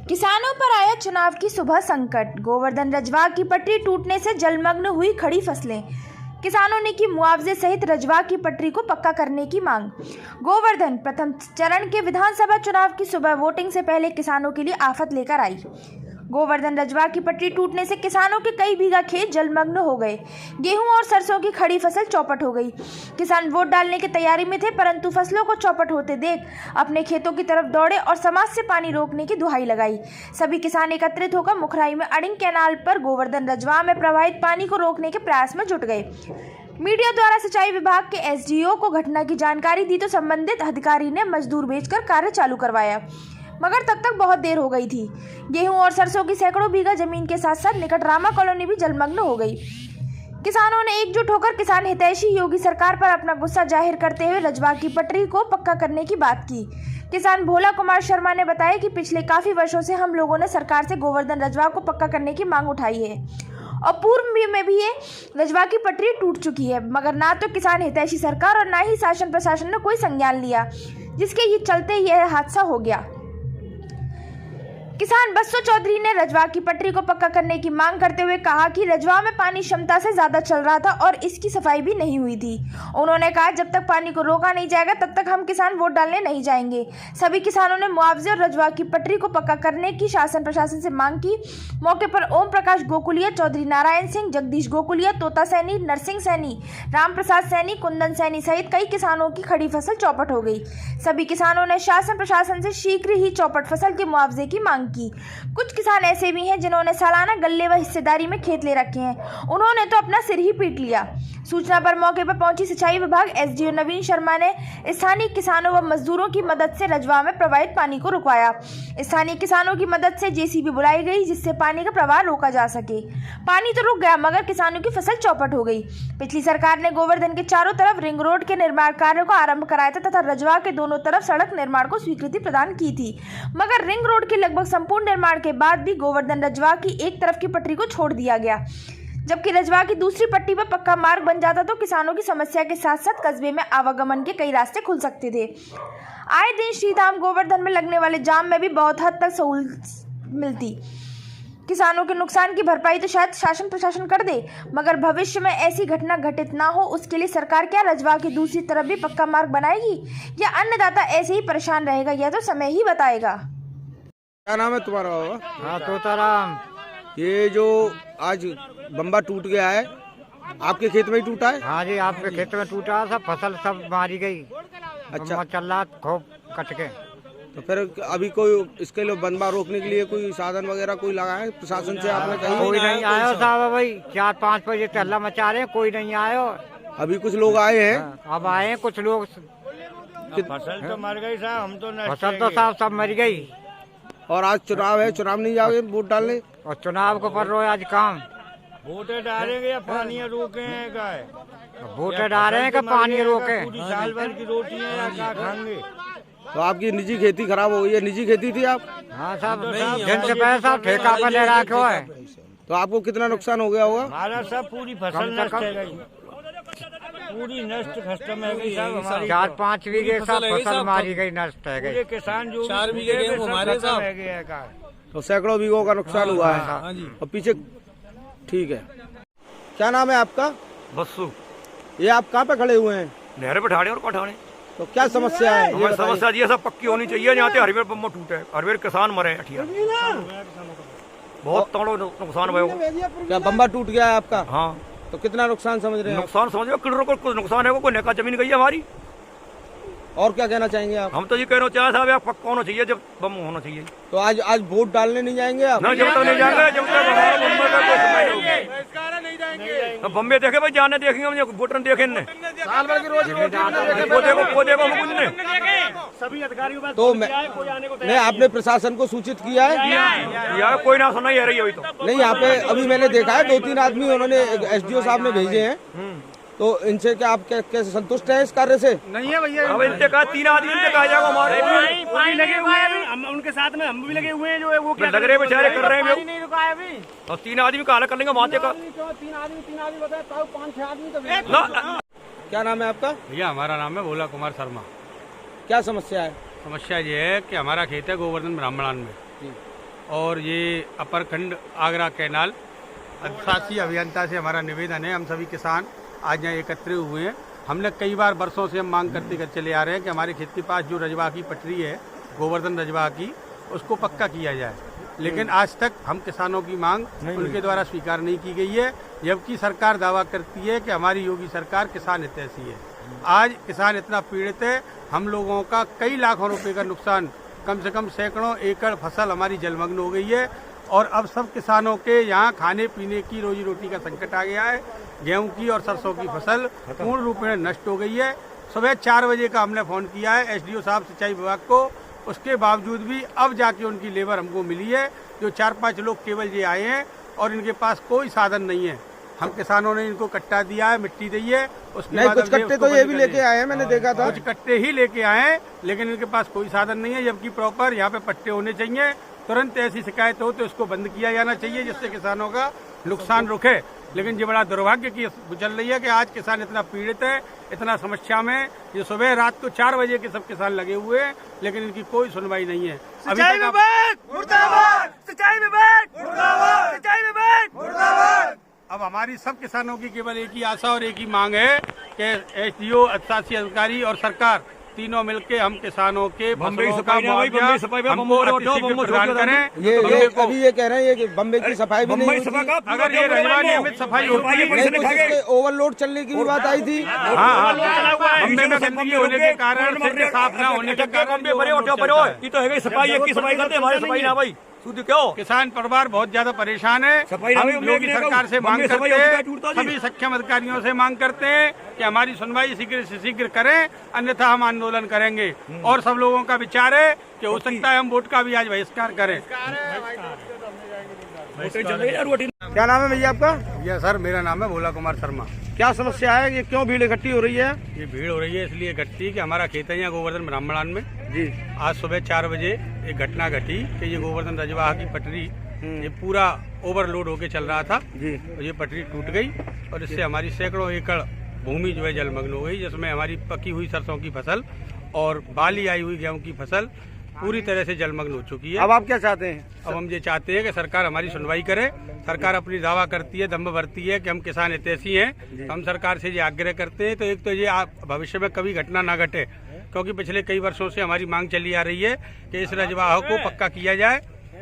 किसानों पर आया चुनाव की सुबह संकट। गोवर्धन रजवा की पटरी टूटने से जलमग्न हुई खड़ी फसलें। किसानों ने की मुआवजे सहित रजवा की पटरी को पक्का करने की मांग। गोवर्धन प्रथम चरण के विधानसभा चुनाव की सुबह वोटिंग से पहले किसानों के लिए आफत लेकर आई। गोवर्धन रजवा की पटरी टूटने से किसानों के कई बीघा खेत जलमग्न हो गए। गेहूं और सरसों की खड़ी फसल चौपट हो गई। किसान वोट डालने की तैयारी में थे, परंतु फसलों को चौपट होते देख अपने खेतों की तरफ दौड़े और समाज से पानी रोकने की दुहाई लगाई। सभी किसान एकत्रित होकर मुखराई में अड़िंग कैनाल पर गोवर्धन रजवा में प्रवाहित पानी को रोकने के प्रयास में जुट गए। मीडिया द्वारा सिंचाई विभाग के एसडीओ को घटना की जानकारी दी तो संबंधित अधिकारी ने मजदूर भेजकर कार्य चालू करवाया, मगर तब तक बहुत देर हो गई थी। गेहूं और सरसों की सैकड़ों बीघा जमीन के साथ साथ निकट रामा कॉलोनी भी जलमग्न हो गई। किसानों ने एकजुट होकर किसान हितैषी योगी सरकार पर अपना गुस्सा जाहिर करते हुए रजवा की पटरी को पक्का करने की बात की। किसान भोला कुमार शर्मा ने बताया कि पिछले काफी वर्षों से हम लोगों ने सरकार से गोवर्धन रजवा को पक्का करने की मांग उठाई है और पूर्व में भी ये रजवा की पटरी टूट चुकी है, मगर ना तो किसान हितैषी सरकार और ना ही शासन प्रशासन ने कोई संज्ञान लिया, जिसके ये चलते यह हादसा हो गया। किसान बस्सो चौधरी ने रजवा की पटरी को पक्का करने की मांग करते हुए कहा कि रजवा में पानी क्षमता से ज्यादा चल रहा था और इसकी सफाई भी नहीं हुई थी। उन्होंने कहा जब तक पानी को रोका नहीं जाएगा तब तक हम किसान वोट डालने नहीं जाएंगे। सभी किसानों ने मुआवजे और रजवा की पटरी को पक्का करने की शासन प्रशासन से मांग की। मौके पर ओम प्रकाश गोकुलिया, चौधरी नारायण सिंह, जगदीश गोकुलिया, तोता सैनी, नरसिंह सैनी, राम प्रसाद सैनी, कुंदन सैनी सहित कई किसानों की खड़ी फसल चौपट हो गई। सभी किसानों ने शासन प्रशासन से शीघ्र ही चौपट फसल के मुआवजे की मांग की। कुछ किसान ऐसे भी हैं जिन्होंने सालाना गल्ले व हिस्सेदारी में खेत ले रखे हैं, उन्होंने तो अपना सिर ही पीट लिया। सूचना पर मौके पर पहुंची सिंचाई विभाग एसडीओ नवीन शर्मा ने स्थानीय किसानों व मजदूरों की मदद से रजवा में प्रवाहित पानी को रुकवाया। स्थानीय किसानों की मदद से जेसीबी बुलाई गई जिससे पानी का प्रवाह रोका जा सके। पानी तो रुक गया मगर किसानों की फसल चौपट हो गई। पिछली सरकार ने गोवर्धन के चारों तरफ रिंग रोड के निर्माण कार्य को आरंभ कराया था तथा रजवा के दोनों तरफ सड़क निर्माण को स्वीकृति प्रदान की थी, मगर रिंग रोड के लगभग संपूर्ण निर्माण के बाद भी गोवर्धन रजवा की एक तरफ की पटरी को छोड़ दिया गया। जबकि रजवा की दूसरी पट्टी पर पक्का मार्ग बन जाता तो किसानों की समस्या के साथ साथ कस्बे में आवागमन के कई रास्ते खुल सकते थे। आए दिन श्रीधाम गोवर्धन में लगने वाले जाम में भी बहुत हद तक सहूलत मिलती। किसानों के नुकसान की भरपाई तो शायद शासन प्रशासन कर दे, मगर भविष्य में ऐसी घटना घटित ना हो उसके लिए सरकार क्या रजवा की दूसरी तरफ भी पक्का मार्ग बनाएगी या अन्नदाता ऐसे ही परेशान रहेगा, यह तो समय ही बताएगा। क्या नाम है तुम्हारा? हाँ, तोताराम। ये जो आज बम्बा टूट गया है आपके खेत में ही टूटा है? हाँ जी, आपके खेत में टूटा, सब फसल सब मारी गई। अच्छा, चल रहा खूब कट के। तो फिर अभी कोई इसके लिए बम्बा रोकने के लिए कोई साधन वगैरह कोई लगा है प्रशासन से? आपने कहीं कोई नहीं आयो साहब, भाई 4-5 बजे से हल्ला मचा रहे, कोई नहीं आयो। अभी कुछ लोग आए हैं? अब आए हैं कुछ लोग। फसल तो मर गई साहब, हम तो फसल तो साहब सब मर गई। और आज चुनाव है, चुनाव नहीं जाओगे वोट डालने? और चुनाव को पर रोए आज काम। वोट डालेंगे या पानी रोके गाय? वोट डाले हैं कि पानी रोके? पूरी साल भर की रोटी है या क्या खाएंगे? तो आपकी निजी खेती खराब हो गई है? निजी खेती थी आप? हाँ साहब, जिनसे पैसा ठेका पर ले रखा है। तो आपको कितना नुकसान हो गया होगा? हमारा सब पूरी फसल नष्ट है गई, पूरी नष्ट खत्म है गई साहब। हमारी 4-5 बीघे सब फसल मारी गई, नष्ट है गई। किसान जो 4 बीघे गेहूं हमारे साहब, तो सैकड़ों बीघों का नुकसान हुआ है। और पीछे ठीक है। क्या नाम है आपका? बस्सू। ये आप कहाँ पे खड़े हुए हैं? नहर पे ठाड़े और कठाने। तो क्या समस्या है? हमारी समस्या ये सब पक्की होनी चाहिए। यहाँ पे हरवेर बम्बा टूटे, हरवेर किसान मरे अठिया, बहुत तगड़ो नुकसान हुआ। क्या बम्बा टूट गया है आपका? हाँ। तो कितना नुकसान समझ रहे हैं? नुकसान समझ किलो को कुछ नुकसान है, कोई नेका जमीन गई है हमारी। और क्या कहना चाहेंगे आप? हम तो ये कहना चाहे साहब पक्का होना चाहिए, जब बम होना चाहिए। तो आज वोट डालने नहीं जाएंगे आप? ना, जब तक नहीं जाएंगे, जब तक हमारा बम्बे का कोई समय नहीं होगा। बम्बे देखे भाई, जाने देखेंगे हम, वोटर देखे सभी अधिकारियों। तो मैं आपने प्रशासन को सूचित किया है? यार कोई ना सुना ही रही है तो नहीं, यहाँ पे अभी मैंने देखा है 2-3 आदमी उन्होंने एसडीओ साहब ने भेजे हैं। तो इनसे क्या आप कैसे संतुष्ट हैं इस कार्य से? नहीं है भैया, अब इनसे कहा 3 आदमी इनसे कहा जाएगा हमारे पानी लगे हुए हैं, हम उनके साथ में हम भी लगे हुए हैं। जो है वो क्या लग रहे बेचारे कर रहे हैं, नहीं रुका है अभी। और 3 आदमी का कर लेंगे माते का। 3 आदमी बताए, 5-6 आदमी तो। क्या नाम है आपका? भैया हमारा नाम है भोला कुमार शर्मा। क्या समस्या है? समस्या ये है कि हमारा खेत है गोवर्धन ब्राह्मणान में, और ये अपर खंड आगरा कैनाल अधिशासी अभियंता से हमारा निवेदन है, हम सभी किसान आज यहाँ एकत्रित हुए हैं। हमने कई बार बरसों से हम मांग करते चले आ रहे हैं कि हमारे खेत के पास जो रजवा की पटरी है, गोवर्धन रजवा की, उसको पक्का किया जाए, लेकिन आज तक हम किसानों की मांग उनके द्वारा स्वीकार नहीं की गई है, जबकि सरकार दावा करती है कि हमारी योगी सरकार किसान हितैषी है। आज किसान इतना पीड़ित है, हम लोगों का कई लाखों रुपए का नुकसान, कम से कम सैकड़ों एकड़ फसल हमारी जलमग्न हो गई है और अब सब किसानों के यहाँ खाने पीने की रोजी रोटी का संकट आ गया है। गेहूं की और सरसों की फसल पूर्ण रूप में नष्ट हो गई है। सुबह 4 बजे का हमने फ़ोन किया है एसडीओ साहब सिंचाई विभाग को, उसके बावजूद भी अब जाके उनकी लेबर हमको मिली है, जो 4-5 लोग केवल ये आए हैं और इनके पास कोई साधन नहीं है। हम किसानों ने इनको कट्टा दिया है, मिट्टी दी है, उसके नहीं बाद कुछ कट्टे तो ये भी लेके आए हैं, मैंने देखा था। कुछ कट्टे ही लेके आए हैं, लेकिन इनके पास कोई साधन नहीं है, जबकि प्रॉपर यहाँ पे पट्टे होने चाहिए। तुरंत ऐसी शिकायत हो तो इसको बंद किया जाना चाहिए, जिससे किसानों का नुकसान रुके। लेकिन ये बड़ा दुर्भाग्य की चल रही है कि आज किसान इतना पीड़ित है, इतना समस्या में, ये सुबह रात को 4 बजे के सब किसान लगे हुए हैं, लेकिन इनकी कोई सुनवाई नहीं है। अभी तक अब हमारी सब किसानों की केवल एक ही आशा और एक ही मांग है कि एसडीओ, अधिशासी अधिकारी और सरकार तीनों मिलके हम किसानों के फसलों का मुआवजा हमको अतिशीघ्र प्रदान करें। ये अभी ये कह रहे हैं ये बम्बे की सफाई भी नहीं होती। अगर ये रजवा नियमित सफाई होती है, ओवरलोड चलने की भी बात आई थी। हाँ, बम्बे में गंदगी होने के कारण, सिर साफ न होने के कारण किसान परिवार बहुत ज्यादा परेशान है। हम योगी सरकार से मांग करते हैं, सभी सक्षम अधिकारियों से मांग करते हैं कि हमारी सुनवाई शीघ्र से शीघ्र करें, अन्यथा हम आंदोलन करेंगे। और सब लोगों का विचार है कि हो सकता है हम वोट का भी आज बहिष्कार करें। क्या नाम है भैया आपका? भैया सर, मेरा नाम है भोला कुमार शर्मा। क्या समस्या है, ये क्यों भीड़ इकट्ठी हो रही है? ये भीड़ हो रही है इसलिए इकट्ठी कि हमारा खेत है यहाँ गोवर्धन ब्राह्मणान में जी। आज सुबह 4 बजे एक घटना घटी कि ये गोवर्धन रजवाह की पटरी ये पूरा ओवरलोड होके चल रहा था जी, और ये पटरी टूट गई और इससे हमारी सैकड़ों एकड़ भूमि जो है जलमग्न हो गई, जिसमें हमारी पकी हुई सरसों की फसल और बाली आई हुई गेहूं की फसल पूरी तरह से जलमग्न हो चुकी है। अब आप क्या चाहते हैं? अब हम ये चाहते हैं कि सरकार हमारी सुनवाई करे। सरकार अपनी दावा करती है, दम्भ भरती है कि हम किसान हितैषी हैं। हम सरकार से ये आग्रह करते हैं तो एक तो ये भविष्य में कभी घटना ना घटे, क्योंकि पिछले कई वर्षों से हमारी मांग चली आ रही है कि इस रजवाह को पक्का किया जाए,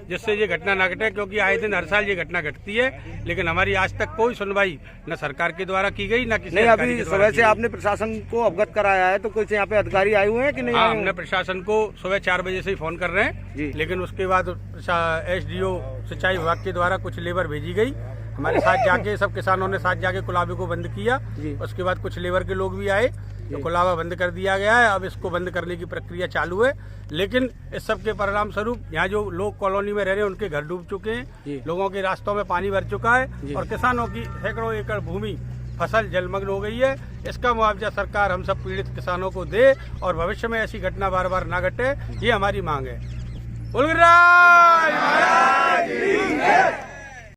जिससे ये घटना ना घटे। क्योंकि आए दिन हर साल ये घटना घटती है, लेकिन हमारी आज तक कोई सुनवाई न सरकार के द्वारा की गई, न किसी नहीं। अधिकारी अभी के द्वारा सुबह की से गई। आपने प्रशासन को अवगत कराया है, तो कुछ यहाँ पे अधिकारी आए हुए हैं कि नहीं? हाँ, आए हमने प्रशासन को सुबह 4 बजे से ही फोन कर रहे हैं जी। लेकिन उसके बाद एसडीओ सिंचाई विभाग के द्वारा कुछ लेबर भेजी गई हमारे साथ जाके, सब किसानों ने साथ जाके कुलाबे को बंद किया। उसके बाद कुछ लेबर के लोग भी आए तो कुलाबा बंद कर दिया गया है। अब इसको बंद करने की प्रक्रिया चालू है, लेकिन इस सब के परिणाम स्वरूप यहाँ जो लोग कॉलोनी में रह रहे हैं उनके घर डूब चुके हैं, लोगों के रास्तों में पानी भर चुका है और किसानों की सैकड़ों एकड़ भूमि फसल जलमग्न हो गई है। इसका मुआवजा सरकार हम सब पीड़ित किसानों को दे और भविष्य में ऐसी घटना बार बार ना घटे, ये हमारी मांग है।